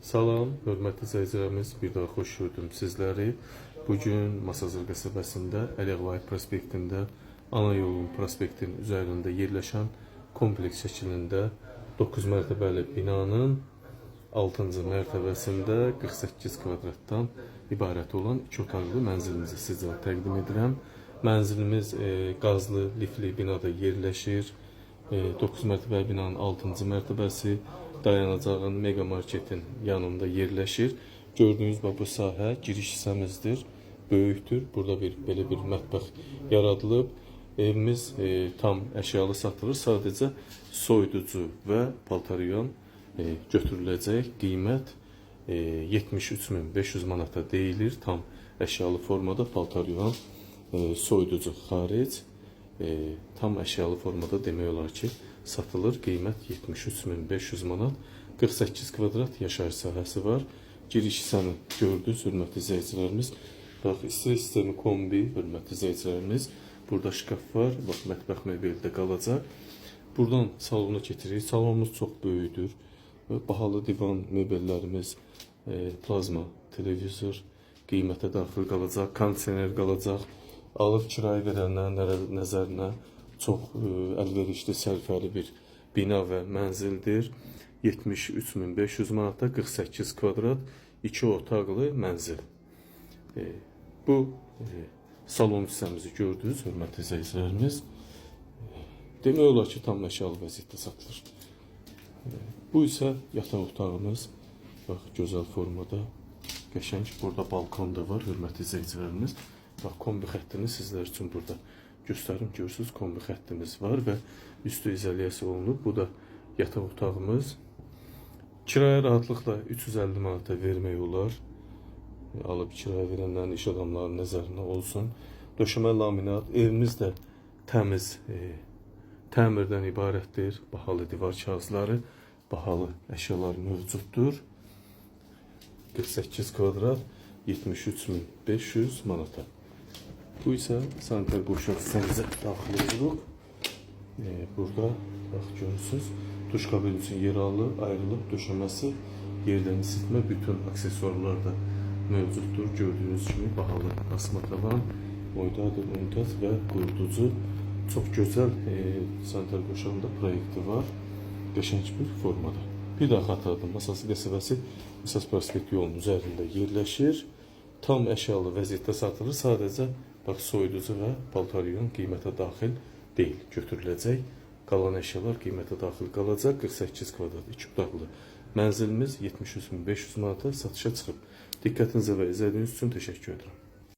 Salam, hörmətli izləyicilərimiz, bir daha xoş gördüm sizləri. Bugün Masazır qəsəbəsində Əliğvayit prospektində, ana yolun prospektin üzərində yerləşən kompleks şəklində 9 mərtəbəli binanın 6-cı mərtəbəsində 48 kvadratdan ibarət olan 2 otaqlı mənzilimizi sizə təqdim edirəm. Mənzilimiz qazlı, lifli binada yerləşir. 9 mərtəbəli binanın 6-cı mərtəbəsi dayanacağın mega marketin yanında yerləşir. Gördüyünüz bu sahə giriş hissəmizdir. Böyükdür. Burada belə bir mətbəx yaradılıb. Evimiz tam əşyalı satılır. Sadəcə soyuducu və paltaryon götürüləcək. Qiymət 73.500 manata deyilir. Tam əşyalı formada paltaryon, soyuducu xaric, tam əşyalı formada demək olar ki satılır. Qiymət 73.500 manat. 48 kvadrat yaşayış sahəsi var. Giriş hissəni gördünüz, hörmətli izləyicilərimiz. Bax, istilik sistemi kombi, hörmətli izləyicilərimiz. Burada şkaf var. Bax, mətbəx mebeli də qalacaq. Buradan salona keçirik. Salonumuz çox böyükdür. Bahalı divan mebellərimiz, plazma televizor qiymətə daxil qalacaq. Kondisioner qalacaq. Alıb kirayə verənlərin nəzərinə çox əlverişli, sərfəli bir bina və mənzildir. 73.500 manata 48 kvadrat 2 otaqlı mənzil. Bu salon hissəmizi gördünüz, hörmətli izləyicilərimiz. Demək olar ki, tam əşyalı vəziyyətdə satılır. Bu isə yataq otağımız. Bax, gözəl formada, qəşəng. Burada balkon da var, hörmətli izləyicilərimiz. Bax, kombi xəttini sizlər üçün burada göstərim. Görürsünüz, kombi xəttimiz var və üstü izoliyası olunub. Bu da yataq otağımız. Kiraya rahatlıqla 350 manata vermək olar. Alıb kiraya verənlərin, iş adamlarının nəzərinə olsun. Döşəmə laminat. Evimiz də təmiz təmirdən ibarətdir. Bahalı divar kağızları, bahalı əşyalar mövcuddur. 48 kvadrat 73.500 manata. Bu isə sanitar qoşaq hissəmizə daxil edirik. Burada bax, görürsünüz, duş kabini üçün yer ayrılıb, döşəməsi, yerdən isitmə, bütün aksesuarlar da mövcuddur. Gördüyünüz kimi bahalı asma tavan, unitaz və qurutucu. Çox gözəl sanitar qoşağında proyekti var. Qəşəng bir formada. Bir daha xatırladım, Masazır qəsəbəsi əsas prospekt yolunun üzərində yerləşir. Tam əşyalı vəziyyətdə satılır. Sadəcə bax, soyuducu və paltaryon qiymətə daxil deyil, götürüləcək. Qalan əşyalar qiymətə daxil qalacaq. 48 kvadrat 2 otaqlı mənzilimiz 73.500 manata satışa çıxıb. Diqqətinizə və izlədiyiniz üçün təşəkkür edirəm.